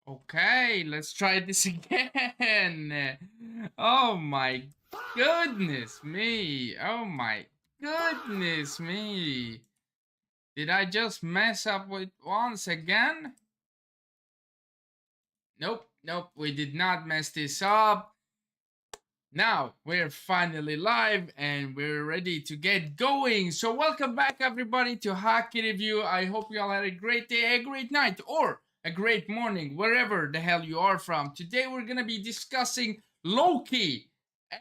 Okay, let's try this again. Oh my goodness me. Oh my goodness me. Did I just mess up with once again? Nope, nope, we did not mess this up. Now we're finally live and we're ready to get going. So welcome back everybody to Hockey Review. I hope you all had a great day, a great night, or a great morning, wherever the hell you are from. Today we're gonna be discussing Loki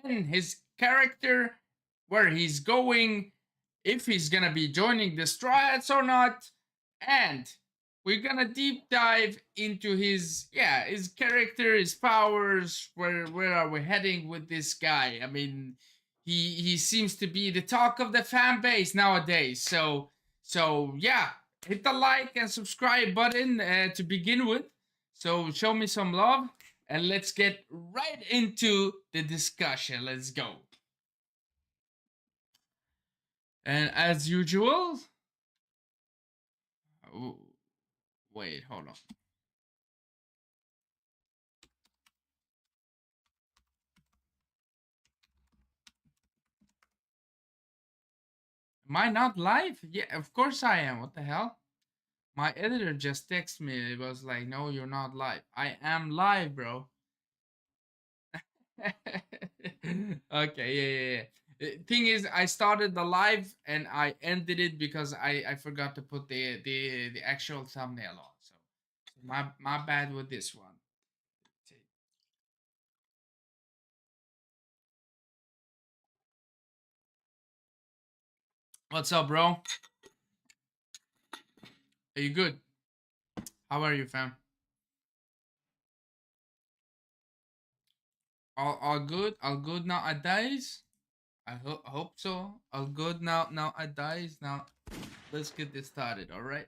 and his character, where he's going, if he's gonna be joining the Strats or not, and we're gonna deep dive into his character, his powers. Where are we heading with this guy? I mean, he seems to be the talk of the fan base nowadays. So yeah, hit the like and subscribe button to begin with. So show me some love and let's get right into the discussion. Let's go. And as usual, oh, wait, hold on. Am I not live? Yeah, of course I am. What the hell? My editor just texted me. It was like, no, you're not live. I am live, bro. Okay, yeah. Thing is, I started the live and I ended it because I forgot to put the actual thumbnail on. So my bad with this one. What's up, bro? Are you good? How are you, fam? All good? All good nowadays? I hope so. All good nowadays. Now let's get this started, all right?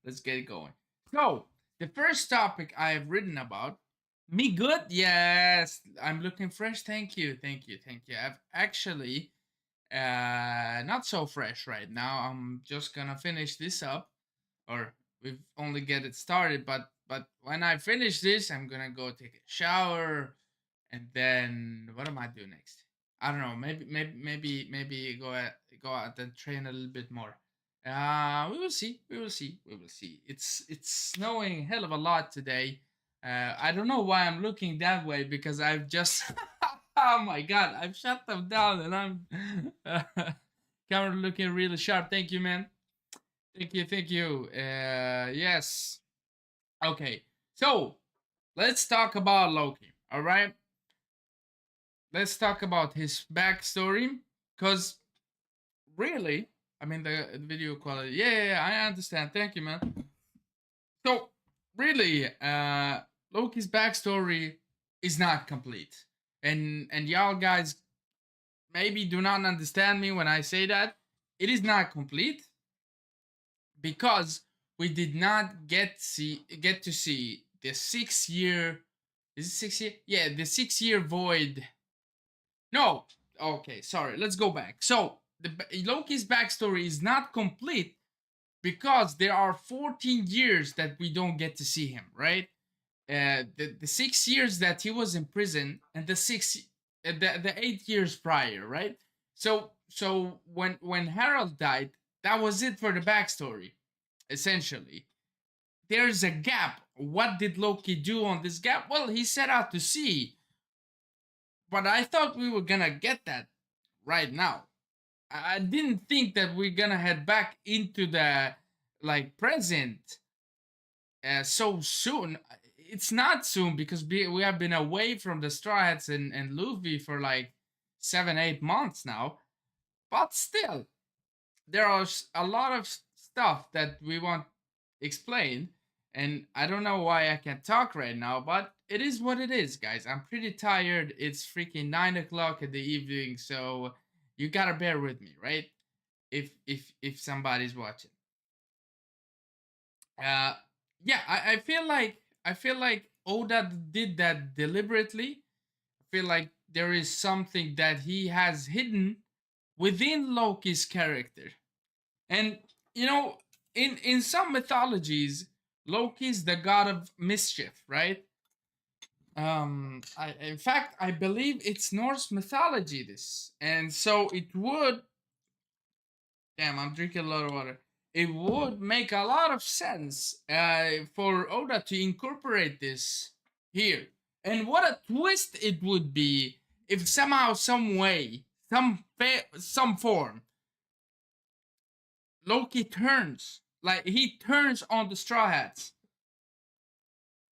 Let's get it going. So, the first topic I have written about, me good? Yes, I'm looking fresh. Thank you, thank you, thank you. I've actually not so fresh right now. I'm just gonna finish this up, or we've only get it started. But when I finish this, I'm gonna go take a shower, and then what am I doing next? I don't know. Maybe go out and train a little bit more. We will see. We will see. We will see. It's snowing hell of a lot today. I don't know why I'm looking that way because I've just oh my god, I've shut them down and I'm camera looking really sharp. Thank you, man. Thank you, thank you. Yes. Okay. So let's talk about Loki. All right. Let's talk about his backstory, because really, I mean the video quality. Yeah, I understand. Thank you, man. So really, Loki's backstory is not complete, and y'all guys maybe do not understand me when I say that it is not complete because we did not get to see the 6 year. Is it 6 year? Yeah, the 6 year void. No. Okay, sorry. Let's go back. So the Loki's backstory is not complete because there are 14 years that we don't get to see him, right? The 6 years that he was in prison and the 8 years prior, right? So when Harold died, that was it for the backstory, essentially. There's a gap. What did Loki do on this gap? Well, he set out to sea, but I thought we were gonna get that right now. I didn't think that we're gonna head back into the like present so soon. It's not soon because we have been away from the Straw Hats and Luffy for like 7-8 months now. But still, there are a lot of stuff that we want explained, and I don't know why I can't talk right now, but it is what it is, guys. I'm pretty tired. It's freaking 9 o'clock in the evening, so you gotta bear with me, right? If somebody's watching. Uh, yeah, I feel like Oda did that deliberately. I feel like there is something that he has hidden within Loki's character. And you know, in some mythologies, Loki's the god of mischief, right? In fact, I believe it's Norse mythology. This, and so it would. Damn, I'm drinking a lot of water. It would make a lot of sense for Oda to incorporate this here. And what a twist it would be if somehow, some way, some form, Loki turns, like he turns on the Straw Hats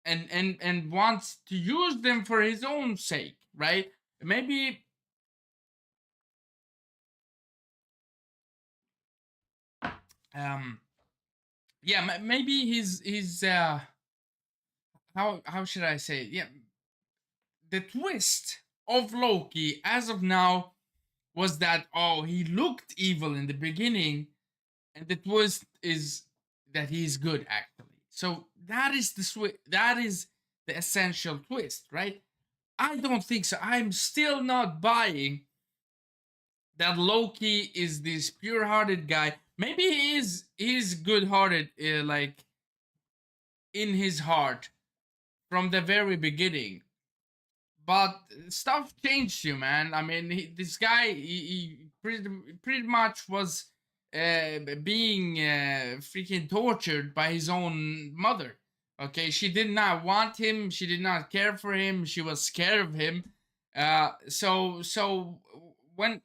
and wants to use them for his own sake, right? Maybe um yeah, maybe he's how should I say it? Yeah, the twist of Loki as of now was that, oh, he looked evil in the beginning, and the twist is that he's good actually. So that is that is the essential twist, right? I don't think so. I'm still not buying that Loki is this pure-hearted guy. Maybe he's good-hearted, like in his heart from the very beginning. But stuff changed you, man. I mean, this guy, he pretty much was being freaking tortured by his own mother. Okay, she did not want him. She did not care for him. She was scared of him. So when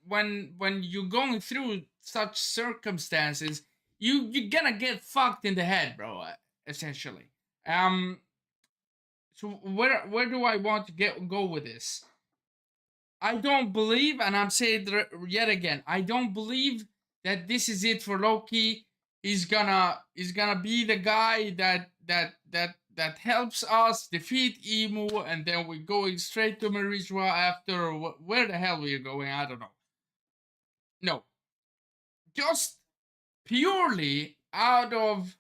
you're going through such circumstances, you're gonna get fucked in the head, bro. Essentially. So where do I want to go with this? I don't believe, and I'm saying yet again, I don't believe that this is it for Loki. He's gonna be the guy that helps us defeat Emu, and then we're going straight to Marijwa after. Where the hell we're going? I don't know. No, just purely out of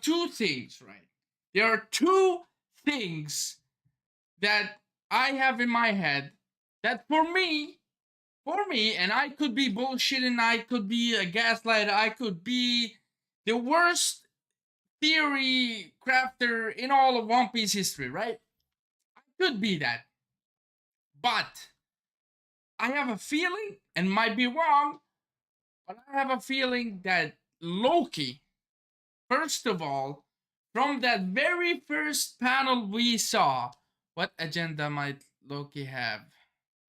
two things, right? There are two things that I have in my head that for me, and I could be bullshitting, I could be a gaslighter, I could be the worst theory crafter in all of One Piece history, right? I could be that. But I have a feeling, and might be wrong, but I have a feeling that Loki, first of all, from that very first panel we saw, what agenda might Loki have?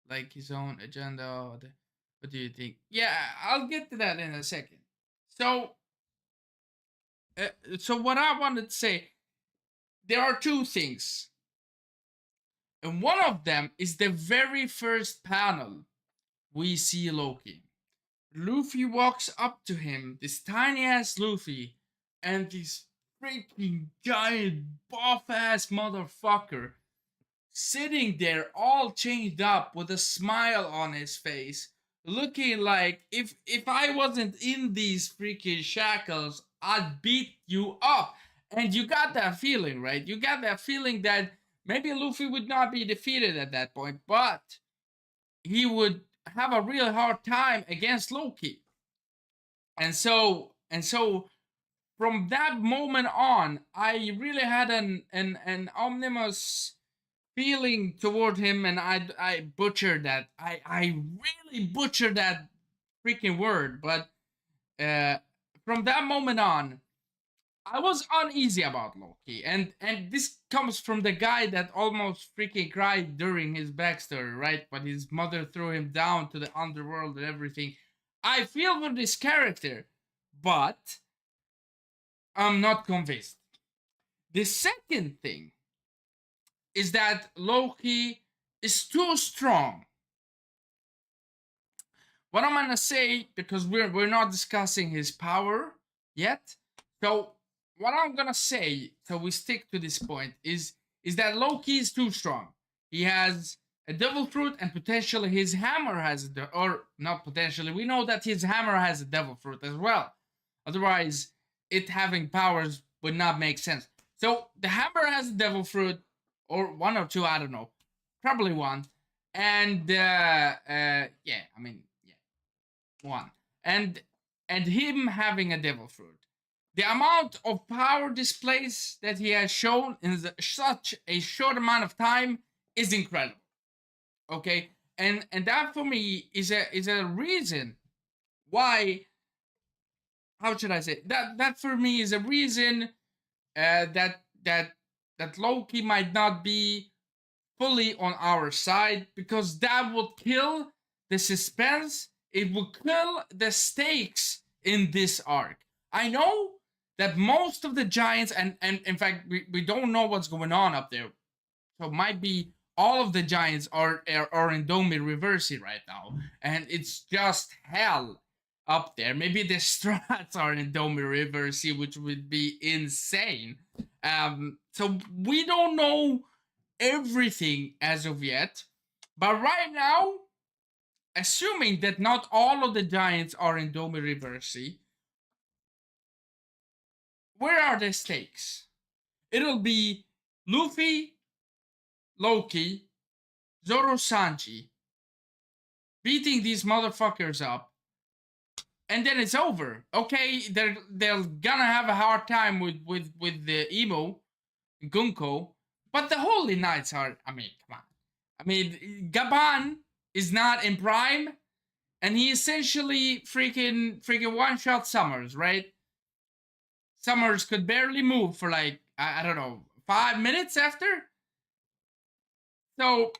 Like his own agenda? Or what do you think? Yeah, I'll get to that in a second. So, so what I wanted to say, there are two things, and one of them is the very first panel we see Loki. Luffy walks up to him, this tiny ass Luffy, and this freaking giant buff ass motherfucker sitting there all chained up with a smile on his face, looking like if I wasn't in these freaking shackles, I'd beat you up. And you got that feeling, right? You got that feeling that maybe Luffy would not be defeated at that point, but he would have a real hard time against Loki. And so from that moment on, I really had an omnibus feeling toward him, and I butchered that. I really butchered that freaking word. But uh, from that moment on, I was uneasy about Loki, and this comes from the guy that almost freaking cried during his backstory, right? But his mother threw him down to the underworld and everything. I feel for this character, but I'm not convinced. The second thing is that Loki is too strong. What I'm gonna say, because we're not discussing his power yet. So what I'm gonna say, so we stick to this point, is that Loki is too strong. He has a devil fruit, and potentially his hammer has or not potentially. We know that his hammer has a devil fruit as well. Otherwise, it having powers would not make sense. So the hammer has a devil fruit, or one or two, I don't know, probably one. And yeah, I mean, yeah, one. And him having a devil fruit. The amount of power displays that he has shown in such a short amount of time is incredible. Okay, and that for me is a reason why. How should I say that for me is a reason that Loki might not be fully on our side, because that would kill the suspense. It would kill the stakes in this arc. I know that most of the giants, and in fact, we don't know what's going on up there. So it might be all of the giants are in Domi Reversi right now, and it's just hell up there. Maybe the Strats are in Domi Reversi, which would be insane. So we don't know everything as of yet, but right now, assuming that not all of the giants are in Domi Reversi, where are the stakes? It'll be Luffy, Loki, Zoro Sanji beating these motherfuckers up, and then it's over. Okay, they're gonna have a hard time with the Emo, Gunko, but the Holy Knights are. I mean, come on. I mean, Gaban is not in prime, and he essentially freaking one shot Summers, right? Summers could barely move for like I don't know 5 minutes after. So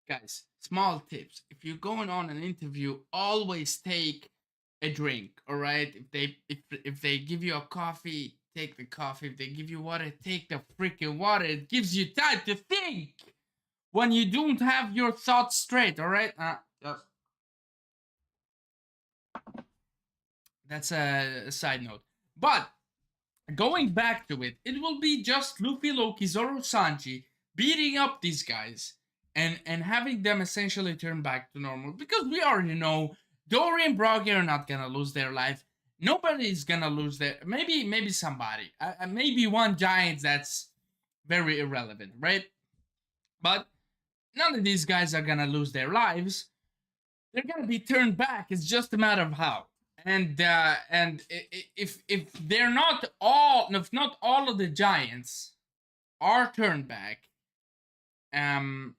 guys, small tips. If you're going on an interview, always take a drink, all right? If they give you a coffee, take the coffee. If they give you water, take the freaking water. It gives you time to think when you don't have your thoughts straight, all right? Just that's a side note. But going back to it, it will be just Luffy, Loki, Zoro, Sanji beating up these guys and having them essentially turn back to normal, because we already know Dory and Broggy are not gonna lose their life. Nobody's gonna lose their maybe somebody, maybe one giant that's very irrelevant, right? But none of these guys are gonna lose their lives. They're gonna be turned back. It's just a matter of how. And if they're not all, if not all of the giants are turned back, um,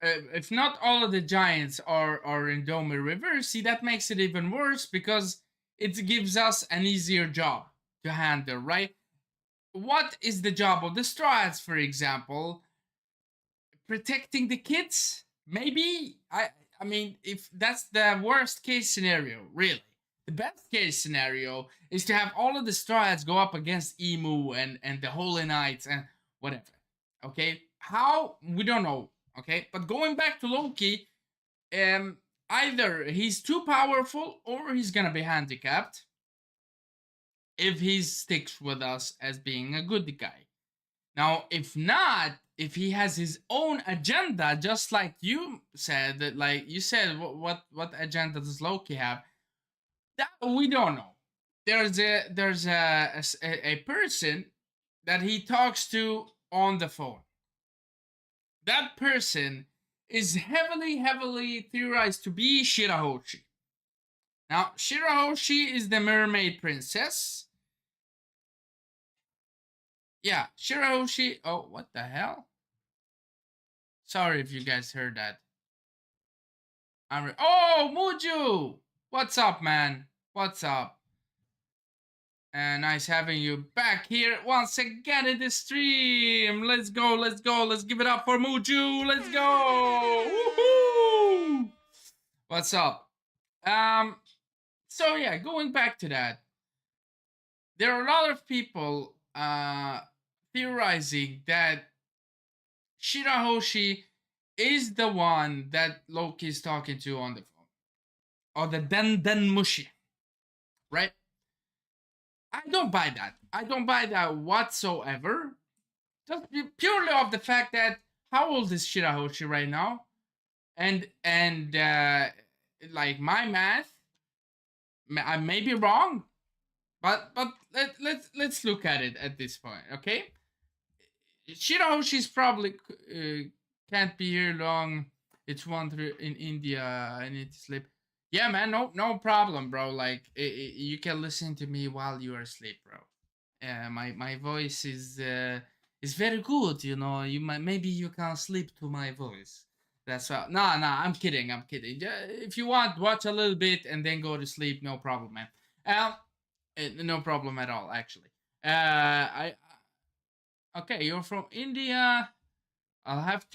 if not all of the giants are in Dome River, see, that makes it even worse, because it gives us an easier job to handle, right? What is the job of the Straws, for example? Protecting the kids? Maybe? I mean, if that's the worst case scenario, really. The best case scenario is to have all of the Straws go up against Emu and the Holy Knights and whatever. Okay? How? We don't know. Okay? But going back to Loki, either he's too powerful or he's gonna be handicapped if he sticks with us as being a good guy. Now, if not, if he has his own agenda, just like you said, what agenda does Loki have? That we don't know. There's a person that he talks to on the phone. That person is heavily theorized to be Shirahoshi. Now, Shirahoshi is the mermaid princess. Yeah, Shirahoshi. Oh, what the hell? Sorry if you guys heard that. Oh, Muju! What's up, man? What's up? And nice having you back here once again in the stream. Let's go, let's go, let's give it up for Muju. Let's go! Woohoo! What's up? So yeah, going back to that, there are a lot of people theorizing that Shirahoshi is the one that Loki is talking to on the phone, or the Den Mushi, right? I don't buy that. I don't buy that whatsoever. Just purely off the fact that how old is Shirahoshi right now? And like my math, I may be wrong, but let's look at it at this point, okay? Shirahoshi's probably can't be here long. It's 1 3 in India. I need to sleep. Yeah, man. No problem, bro. Like you can listen to me while you are asleep, bro. My voice is very good. You know, you might maybe you can sleep to my voice. That's right. Nah. I'm kidding. I'm kidding. If you want, watch a little bit and then go to sleep. No problem, man. No problem at all. Actually, I okay. You're from India. I'll have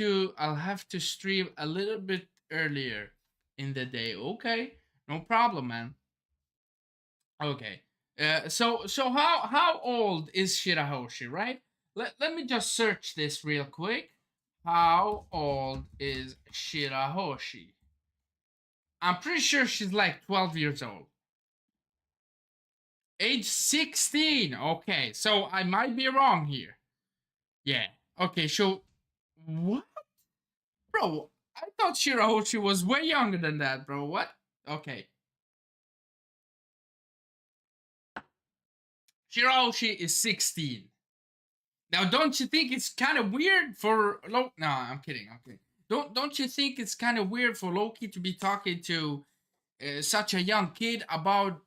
to stream a little bit earlier in the day. Okay, no problem, man. Okay. So how old is Shirahoshi, right? Let me just search this real quick. How old is Shirahoshi? I'm pretty sure she's like 12 years old. Age 16. Okay, so I might be wrong here. Yeah. Okay, so what? Bro, I thought Shirahoshi was way younger than that, bro. What? Okay. Shirahoshi is 16. Now, don't you think it's kind of weird for Loki? No, I'm kidding. I'm kidding. Don't you think it's kind of weird for Loki to be talking to such a young kid about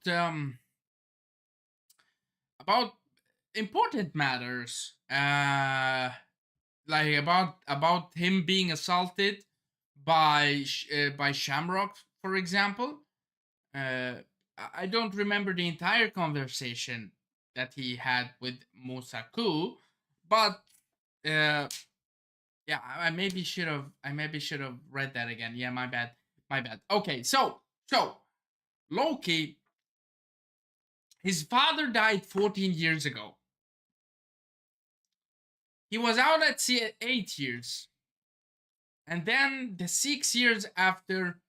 important matters, like about him being assaulted by Shamrock, for example. Uh, I don't remember the entire conversation that he had with Musaku, but uh, yeah, I maybe should have read that again. Yeah, my bad, my bad. Okay, so Loki, his father died 14 years ago. He was out at sea at 8 years, and then the 6 years after,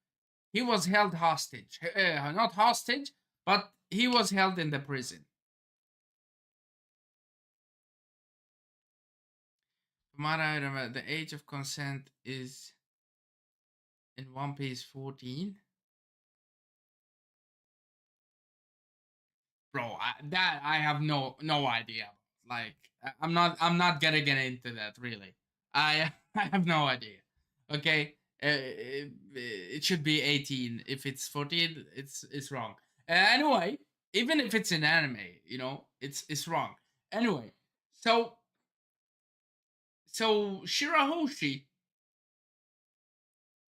he was held hostage. Not hostage, but he was held in the prison. From what I remember, the age of consent is in One Piece 14. Bro, that I have no idea. Like I'm not gonna get into that really. I I have no idea. Okay, it should be 18. If it's 14, it's wrong. Anyway, even if it's an anime, it's wrong. Anyway, so Shirahoshi,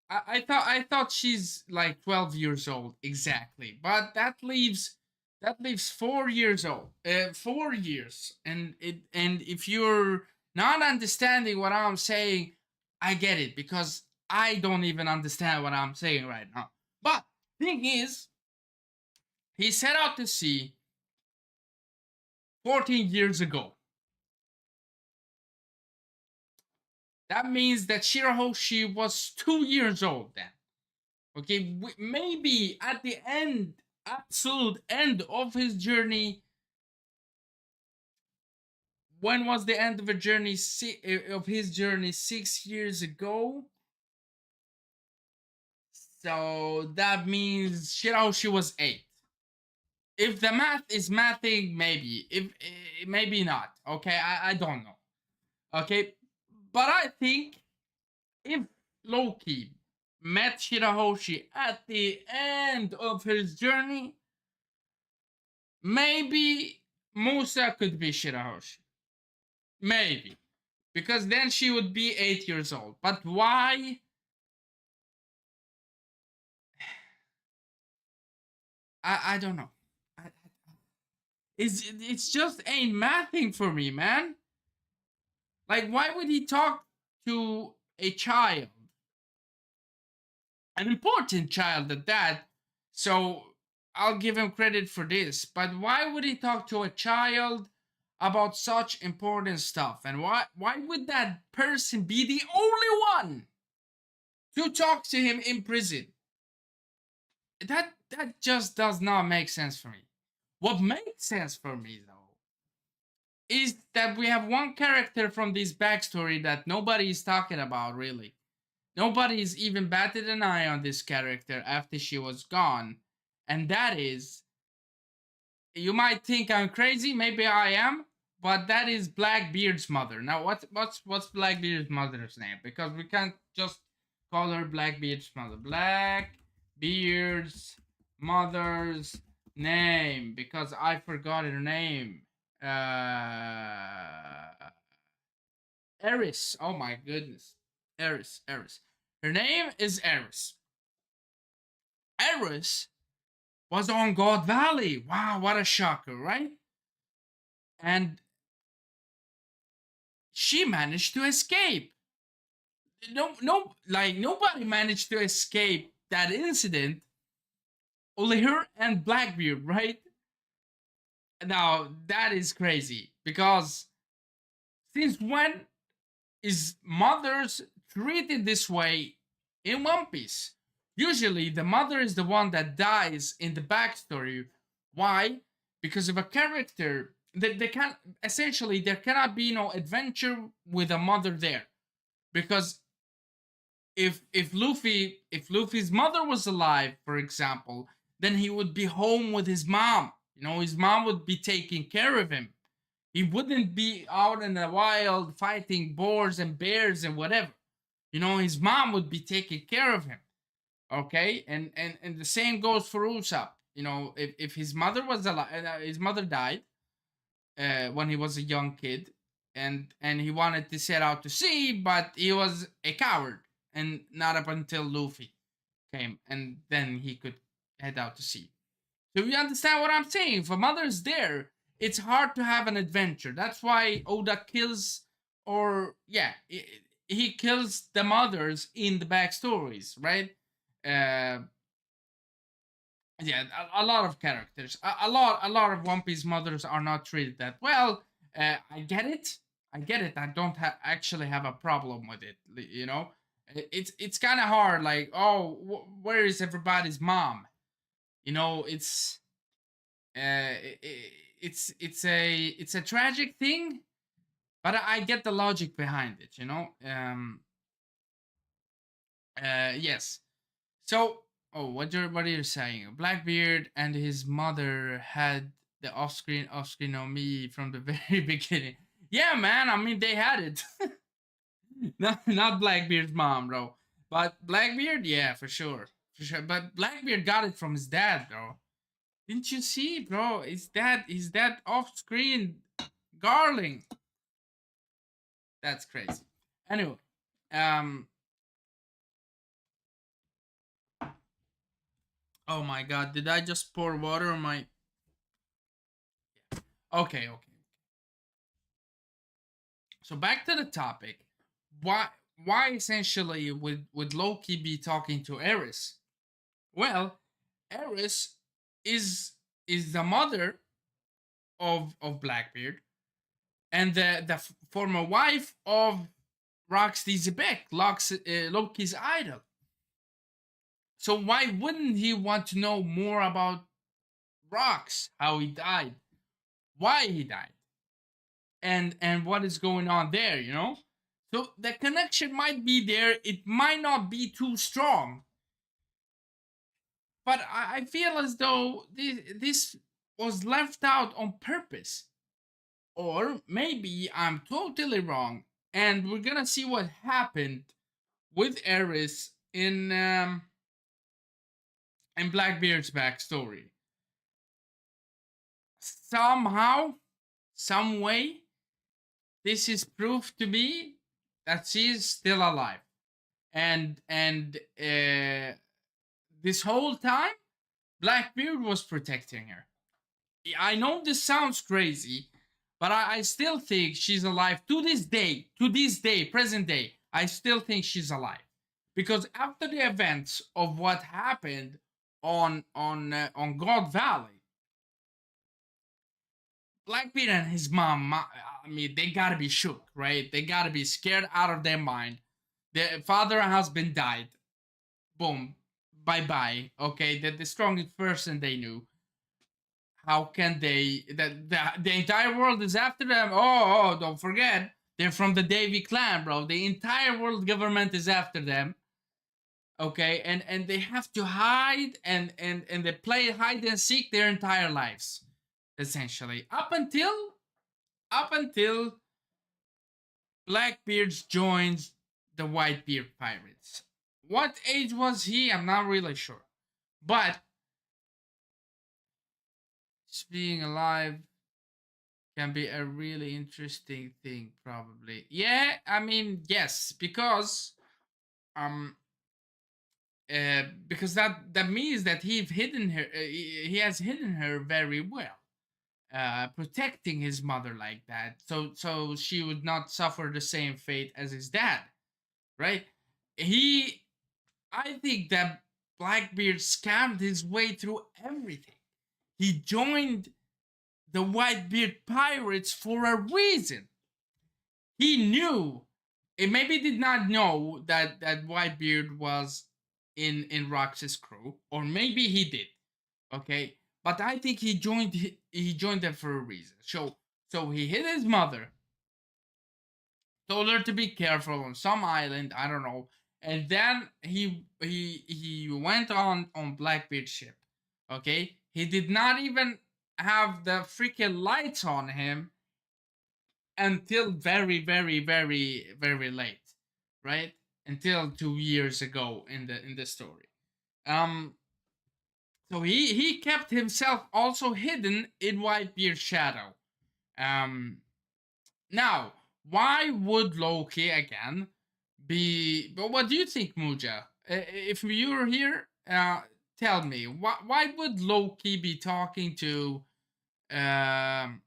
I thought she's like 12 years old exactly, but that leaves 4 years old. 4 years, and if you're not understanding what I'm saying, I get it because I don't even understand what I'm saying right now. But thing is, he set out to sea 14 years ago. That means that Shirahoshi was 2 years old then. Okay, maybe at the end, absolute end of his journey. When was the end of a journey of his journey? 6 years ago. So that means Shirahoshi was 8. If the math is mathing, maybe. If maybe not. Okay, I don't know. Okay, but I think if Loki met Shirahoshi at the end of his journey, maybe Musa could be Shirahoshi. Maybe. Because then she would be 8 years old. But why? I don't know. It's just ain't mathing for me, man. Like, why would he talk to a child? An important child at that. So I'll give him credit for this. But why would he talk to a child about such important stuff? And why would that person be the only one to talk to him in prison? That just does not make sense for me. What makes sense for me though is that we have one character from this backstory that nobody is talking about really. Nobody's even batted an eye on this character after she was gone, and that is, you might think I'm crazy, maybe I am, but that is Blackbeard's mother. Now, what's Blackbeard's mother's name? Because we can't just color Blackbeard's mother. Blackbeard's mother's name, because I forgot her name. Eris. Oh my goodness. Eris. Eris. Her name is Eris. Eris was on God Valley. Wow, what a shocker, right? And she managed to escape. Like nobody managed to escape that incident. Only her and Blackbeard, right? Now that is crazy because since when is mothers treated this way in One Piece? Usually, the mother is the one that dies in the backstory. Why? Because of a character that they can essentially there cannot be no adventure with a mother there. Because if Luffy's mother was alive, for example, then he would be home with his mom. You know, his mom would be taking care of him. He wouldn't be out in the wild fighting boars and bears and whatever. You know, his mom would be taking care of him. Okay, and the same goes for Usopp. You know, if his mother was alive, his mother died when he was a young kid, and he wanted to set out to sea, but he was a coward, and not up until Luffy came, and then he could head out to sea. So you understand what I'm saying? If a mother's there, it's hard to have an adventure. That's why Oda kills, or yeah, he kills the mothers in the backstories, right? Uh, yeah, a lot of characters, a lot of One Piece mothers are not treated that well. I get it, I get it. I don't actually have a problem with it. You know, it's kind of hard. Like, oh, where is everybody's mom? You know, uh, it's a tragic thing, but I get the logic behind it. You know, yes. So, oh, what are you saying? Blackbeard and his mother had the off-screen on me from the very beginning. Yeah, man. I mean, they had it. Not Blackbeard's mom, bro. But Blackbeard, yeah, for sure, for sure. But Blackbeard got it from his dad, bro. Didn't you see, bro? Is that off-screen Garling? That's crazy. Anyway, um, oh my God, did I just pour water on my? Okay, okay. So back to the topic. Why why essentially would Loki be talking to Eris? Well, Eris is is the mother of Blackbeard and the former wife of Rox D Xebec, Loki's idol. So why wouldn't he want to know more about Rox, how he died, why he died, and what is going on there, you know? So the connection might be there, it might not be too strong, but I feel as though this was left out on purpose. Or maybe I'm totally wrong, and we're gonna see what happened with Eris in Blackbeard's backstory. Somehow, some way, this is proof to me that she's still alive, and this whole time, Blackbeard was protecting her. I know this sounds crazy, but I still think she's alive to this day. To this day, present day, I still think she's alive because after the events of what happened on God Valley, Blackbeard and his mom, I mean, they gotta be shook, right? They gotta be scared out of their mind. Their father and husband died. Boom, bye bye. Okay, the strongest person they knew. How can they? That the entire world is after them. Oh, don't forget, they're from the Davy clan, bro. The entire world government is after them. Okay, and they have to hide and they play hide and seek their entire lives, essentially, up until Blackbeard joins the Whitebeard pirates. What age was he? I'm not really sure. But just being alive can be a really interesting thing, probably. Yeah, I mean, yes, um because that means that he has hidden her very well, protecting his mother like that, so she would not suffer the same fate as his dad, right? He, I think that Blackbeard scammed his way through everything. He joined the Whitebeard pirates for a reason. He knew, it maybe did not know that Whitebeard was in Rox's crew, or maybe he did. Okay, but I think he joined them for a reason. So he hit his mother, told her to be careful on some island, I don't know, and then he went on Blackbeard's ship. Okay, he did not even have the freaking lights on him until very late, right? Until 2 years ago in the story. Um, so he kept himself also hidden in Whitebeard's shadow. Um, Now, why would Loki again be? But what do you think, Muja? If you're here, tell me why would Loki be talking to um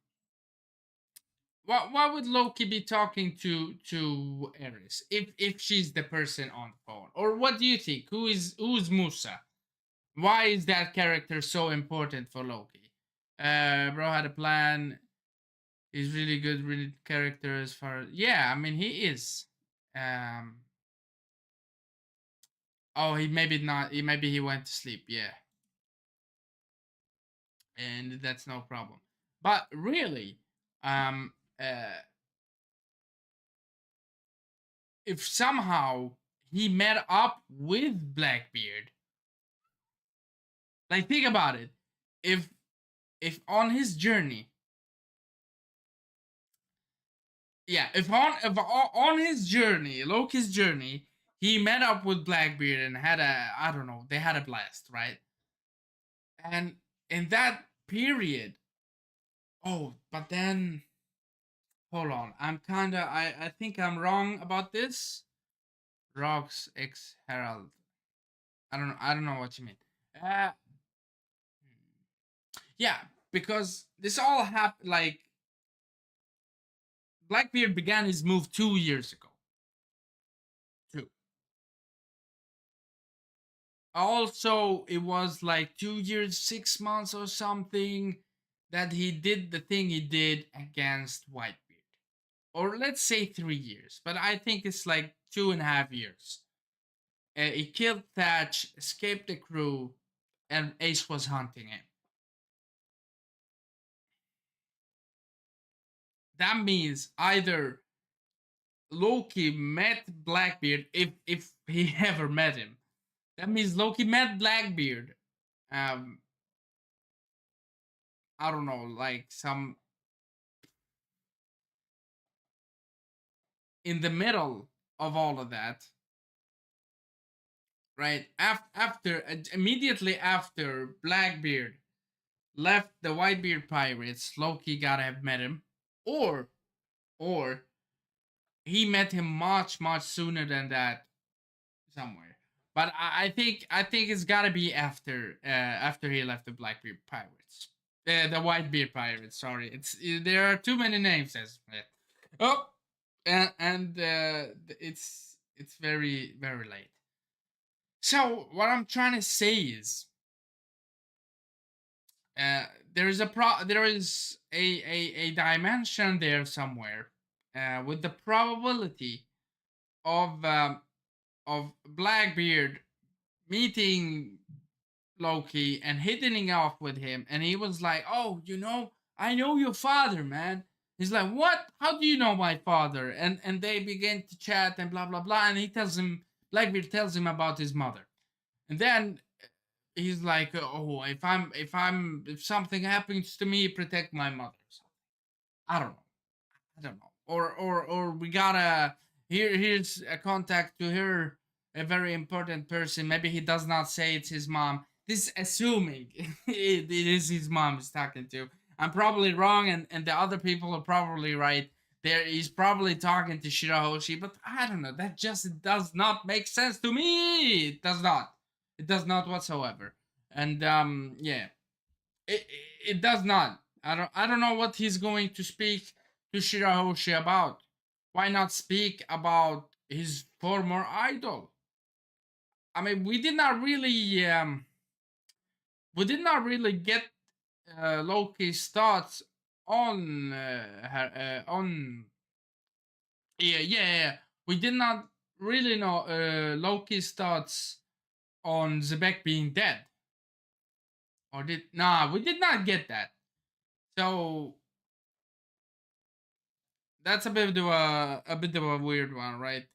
why would Loki be talking to Eris if she's the person on the phone? Or what do you think? Who's Musa? Why is that character so important for Loki? Bro had a plan. He's really good, really character as far as, yeah. I mean, he is. Um. Oh, he maybe not. Maybe he went to sleep. Yeah, and that's no problem. But really, um, uh, if somehow he met up with Blackbeard, like think about it. If if on his journey, yeah, if on his journey, Loki's journey, he met up with Blackbeard and had a, I don't know, they had a blast, right? And in that period, oh, but then hold on, I'm kinda, I think I'm wrong about this. Rocks X Herald. I don't know what you mean. Uh, yeah, because this all happened like Blackbeard began his move 2 years ago. Two. Also, it was like 2 years, 6 months or something that he did the thing he did against Whitebeard. Or let's say 3 years, but I think it's like 2.5 years. He killed Thatch, escaped the crew, and Ace was hunting him. That means either Loki met Blackbeard, if he ever met him. That means Loki met Blackbeard. Um, I don't know, like some in the middle of all of that, right? After immediately after Blackbeard left the Whitebeard pirates, Loki gotta have met him, or or he met him much sooner than that somewhere. But I think it's gotta be after he left the Blackbeard pirates, the Whitebeard pirates. Sorry, there are too many names as oh, and it's very late. So what I'm trying to say is, uh, there is a dimension there somewhere, with the probability of Blackbeard meeting Loki and hitting off with him, and he was like, "Oh, I know your father, man." He's like, "What? How do you know my father?" And they begin to chat and blah blah blah, and he tells him, Blackbeard tells him about his mother, and then he's like, "Oh, if something happens to me, protect my mother." I don't know. I don't know. Or we gotta here's a contact to her. a very important person. Maybe he does not say it's his mom. This is assuming it is his mom he's talking to. I'm probably wrong, and the other people are probably right. There, he's probably talking to Shirahoshi, but I don't know. That just does not make sense to me. It does not. It does not whatsoever. And yeah, it it does not. I don't know what he's going to speak to Shirahoshi about. Why not speak about his former idol? I mean, we did not really get Loki's thoughts on on yeah. We did not really know Loki's thoughts on Zebek being dead, or did nah? We did not get that. So that's a bit of a weird one, right?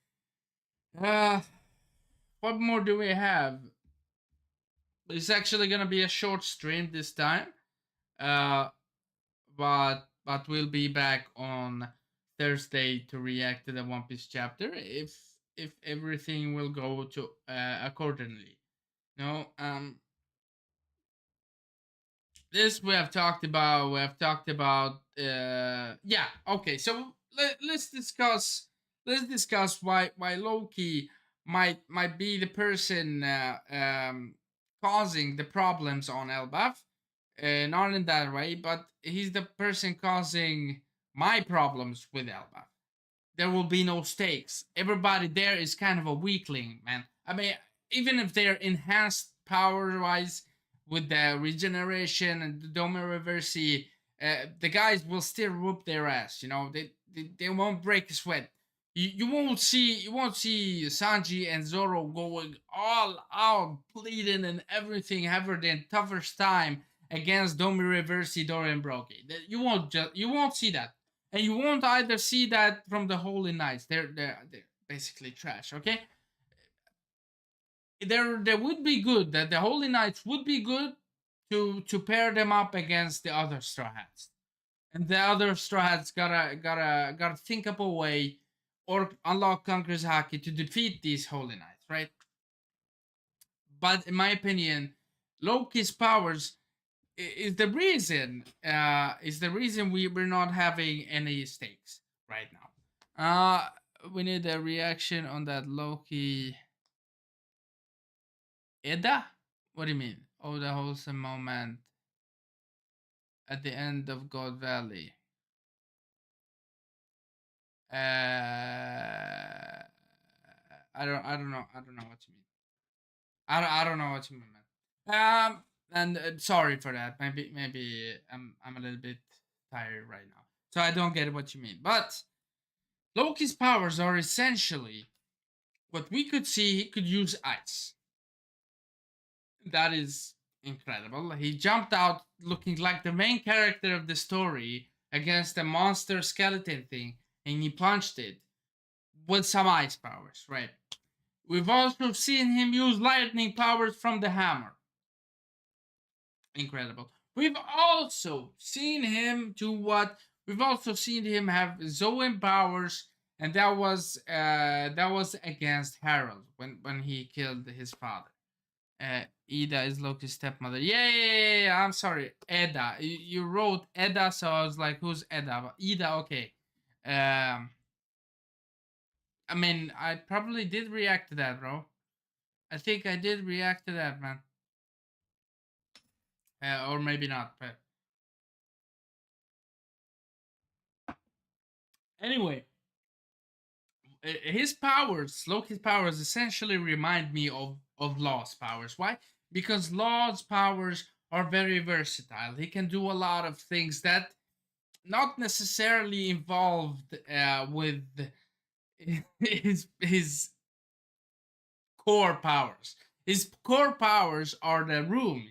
Uh, what more do we have? It's actually gonna be a short stream this time. Uh, but we'll be back on Thursday to react to the One Piece chapter if everything will go to accordingly. No, this we have talked about. We have talked about. Yeah. Okay. So let's discuss. Let's discuss why Loki might be the person causing the problems on ELBAF. Not in that way, but he's the person causing my problems with ELBAF. There will be no stakes. Everybody there is kind of a weakling, man. I mean, even if they're enhanced power wise with the regeneration and the Dome Reversi, the guys will still whoop their ass. You know, they won't break a sweat. You won't see Sanji and Zoro going all out, bleeding and everything, having the toughest time against Domi Reversi, Dorian Broglie. You won't see that, and you won't either see that from the Holy Knights. They're basically trash. Okay, there would be good that the Holy Knights would be good to pair them up against the other Straw Hats, and the other Straw Hats gotta think up a way or unlock Conqueror's Haki to defeat these Holy Knights, right? But in my opinion, Loki's powers is the reason we're not having any stakes right now. We need a reaction on that Loki Eda. What do you mean? Oh, the wholesome moment at the end of God Valley. I don't know what you mean. I don't know what you mean, man. And sorry for that. Maybe I'm a little bit tired right now, so I don't get what you mean. But Loki's powers are essentially what we could see. He could use ice. That is incredible. He jumped out looking like the main character of the story against a monster skeleton thing, and he punched it with some ice powers, right? We've also seen him use lightning powers from the hammer. Incredible. We've also seen him do what? We've also seen him have Zoan powers, and that was against Harold when he killed his father. Ida is Loki's stepmother. Yeah. I'm sorry, Edda. You wrote Edda, so I was like, who's Edda? Ida, okay. Um, I mean, I probably did react to that, bro. I think I did react to that, man. Or maybe not, but anyway, Loki's powers, essentially remind me of Law's powers. Why? Because Law's powers are very versatile. He can do a lot of things that not necessarily involved with his core powers. His core powers are the room,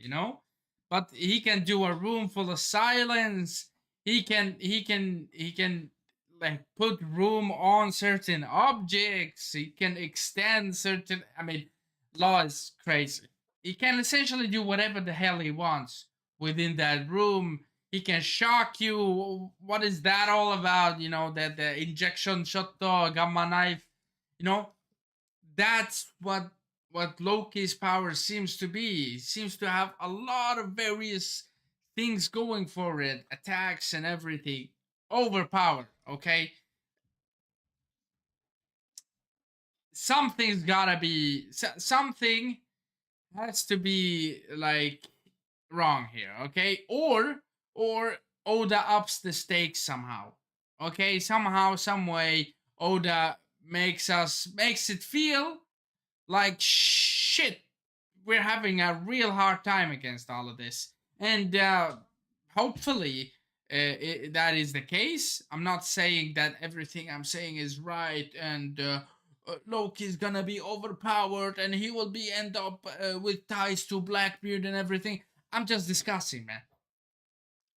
but he can do a room full of silence. He can like put room on certain objects. He can extend certain. I mean, Law is crazy. He can essentially do whatever the hell he wants within that room. He can shock you. What is that all about? That the injection shot, gamma knife. You know that's what Loki's power seems to be. He seems to have a lot of various things going for it, attacks and everything. Overpowered, okay? Something's gotta be something has to be like wrong here, okay? Or Oda ups the stakes somehow. Okay, somehow, some way, Oda makes it feel like shit. We're having a real hard time against all of this, and hopefully that is the case. I'm not saying that everything I'm saying is right, and Loki's gonna be overpowered, and he will be end up with ties to Blackbeard and everything. I'm just discussing, man.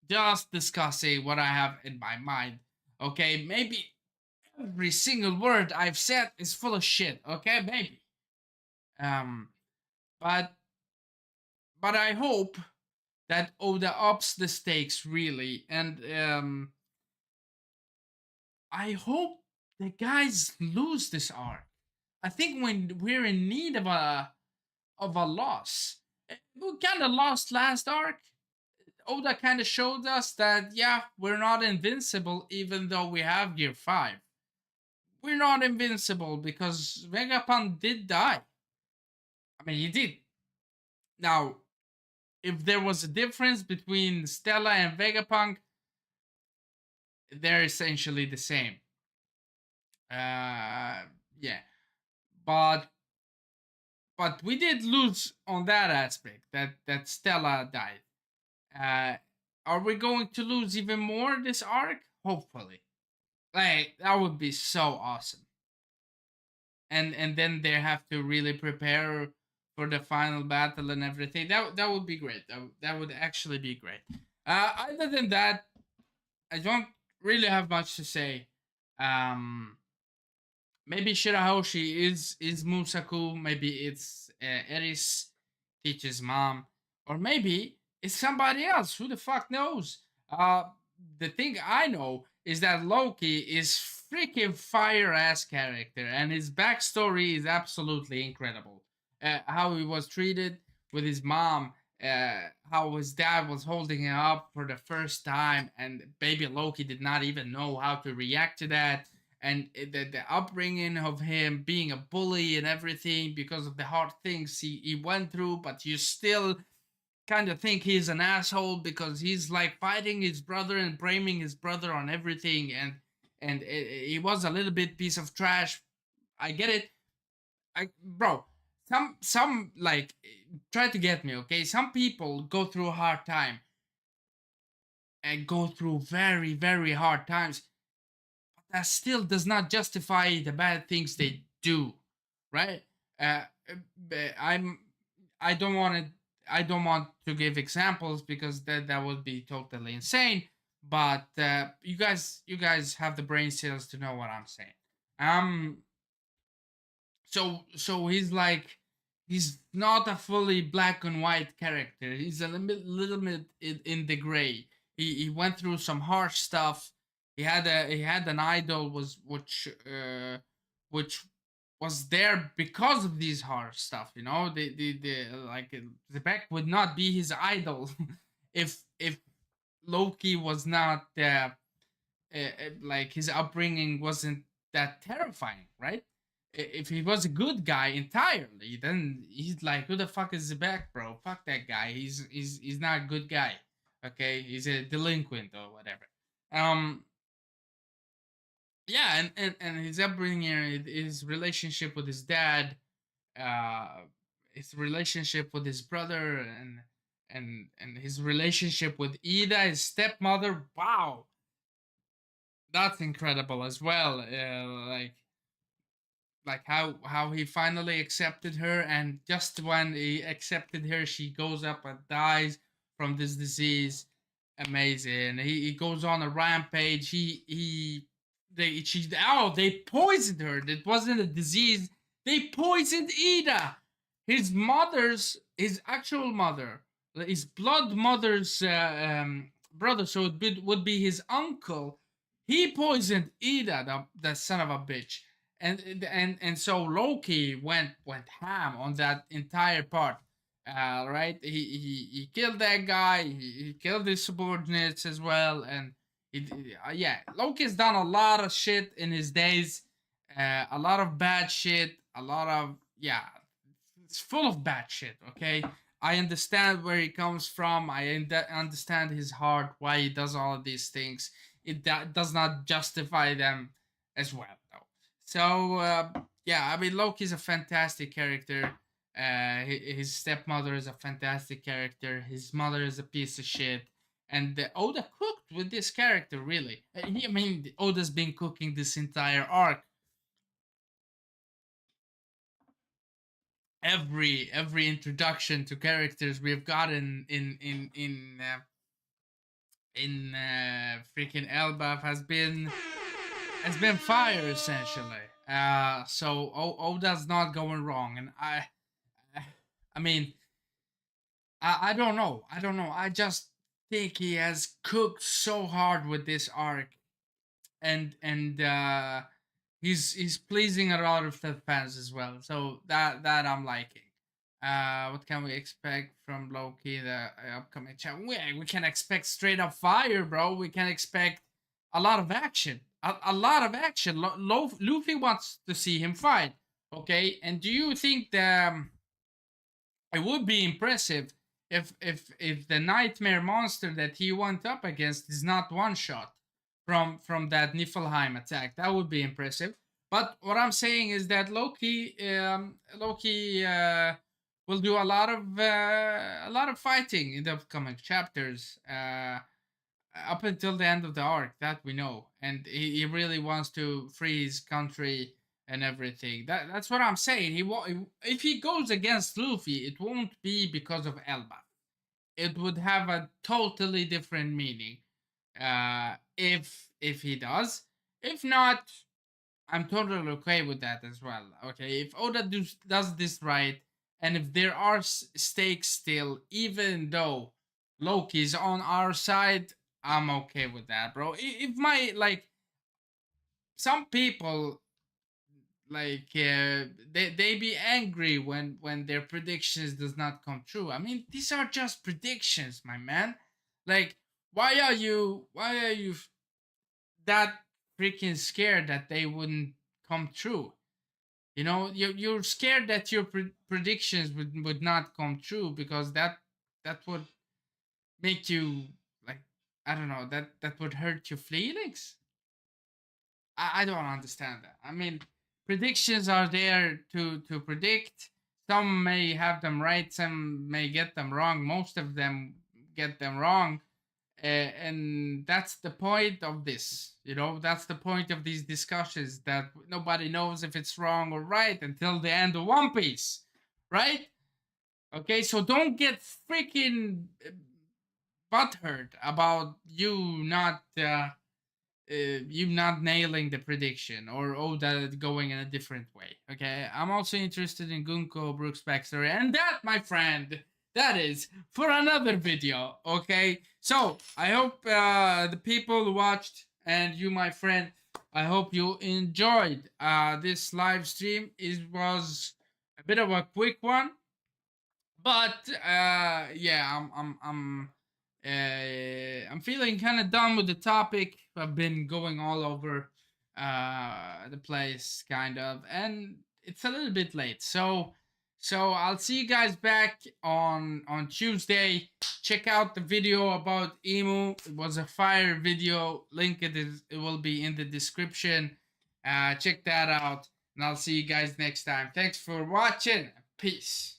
Just discussing what I have in my mind. Okay, maybe every single word I've said is full of shit. Okay, maybe. Um, but I hope that Oda ups the stakes really, and I hope the guys lose this arc. I think when we're in need of a loss, we kind of lost last arc. Oda kind of showed us that yeah, we're not invincible even though we have Gear 5. We're not invincible because Vegapunk did die. I mean, he did. Now, if there was a difference between Stella and Vegapunk, they're essentially the same. Yeah, but we did lose on that aspect that Stella died. Uh, are we going to lose even more this arc? Hopefully, like that would be so awesome. And then they have to really prepare for the final battle and everything. That would be great. That would actually be great. Other than that, I don't really have much to say. Maybe Shirahoshi is Musaku. Maybe it's Eris teaches mom, or maybe it's somebody else. Who the fuck knows? The thing I know is that Loki is freaking fire ass character, and his backstory is absolutely incredible. How he was treated with his mom, how his dad was holding him up for the first time, and baby Loki did not even know how to react to that, and the upbringing of him being a bully and everything because of the hard things he went through, but you still kind of think he's an asshole because he's like fighting his brother and blaming his brother on everything, and he was a little bit piece of trash. I get it. Bro, some like try to get me, okay? Some people go through a hard time and go through very very hard times. That still does not justify the bad things they do, right? Uh, I'm I don't want to I don't want to give examples because that would be totally insane. But you guys have the brain cells to know what I'm saying. Um, so he's like he's not a fully black and white character. He's a little bit in the gray. He went through some harsh stuff. He had an idol was which was there because of these harsh stuff. You know, the like Zebek would not be his idol if Loki was not like his upbringing wasn't that terrifying, right? If he was a good guy entirely, then he's like, who the fuck is Zebek, bro? Fuck that guy. He's not a good guy. Okay, he's a delinquent or whatever. Um, yeah, and his upbringing, his relationship with his dad, uh, his relationship with his brother, and his relationship with Ida, his stepmother. Wow, that's incredible as well. Like how he finally accepted her, and just when he accepted her, she goes up and dies from this disease. Amazing. He goes on a rampage. They poisoned her. It wasn't a disease. They poisoned Ida, his actual mother, his blood mother's brother. So would be his uncle. He poisoned Ida, the son of a bitch. And so Loki went ham on that entire part. Right? He killed that guy. He killed his subordinates as well, and yeah, Loki's done a lot of shit in his days. A lot of bad shit. A lot of yeah, it's full of bad shit. Okay, I understand where he comes from. I understand his heart, why he does all of these things. It does not justify them as well, though. So yeah, I mean Loki's a fantastic character. His stepmother is a fantastic character. His mother is a piece of shit. And Oda cooked with this character really. I mean, Oda's been cooking this entire arc. Every introduction to characters we've gotten in freaking ELBAF has been fire essentially. So Oda's not going wrong, and I mean I don't know. I don't know. I just think he has cooked so hard with this arc, and he's pleasing a lot of the fans as well. So that I'm liking. What can we expect from Loki the upcoming chapter? We can expect straight up fire, bro. We can expect a lot of action. A lot of action. Luffy wants to see him fight. Okay, and do you think it would be impressive if the nightmare monster that he went up against is not one shot from that Niflheim attack? That would be impressive. But what I'm saying is that Loki will do a lot of fighting in the upcoming chapters. Up until the end of the arc, that we know, and he really wants to free his country and everything. That's what I'm saying. If he goes against Luffy, it won't be because of Elba. It would have a totally different meaning. If he does, if not, I'm totally okay with that as well. Okay, if Oda does this right, and if there are stakes still, even though Loki's on our side, I'm okay with that, bro. If my like some people they be angry when their predictions does not come true. I mean, these are just predictions, my man. Like, why are you that freaking scared that they wouldn't come true? You know, you're scared that your predictions would not come true because that would make you like, I don't know, that would hurt your feelings. I don't understand that. I mean, predictions are there to predict. Some may have them right, some may get them wrong. Most of them get them wrong. And that's the point of this. You know, that's the point of these discussions, that nobody knows if it's wrong or right until the end of One Piece, right? Okay, so don't get freaking butthurt about you not nailing the prediction or Oda going in a different way. Okay, I'm also interested in Gunko Brooks' backstory, and that, my friend, that is for another video. Okay, so I hope the people who watched and you, my friend, I hope you enjoyed this live stream. It was a bit of a quick one, but yeah, I'm feeling kind of done with the topic. I've been going all over the place, kind of, and it's a little bit late. So I'll see you guys back on Tuesday. Check out the video about Emu. It was a fire video. Link it will be in the description. Check that out, and I'll see you guys next time. Thanks for watching. Peace.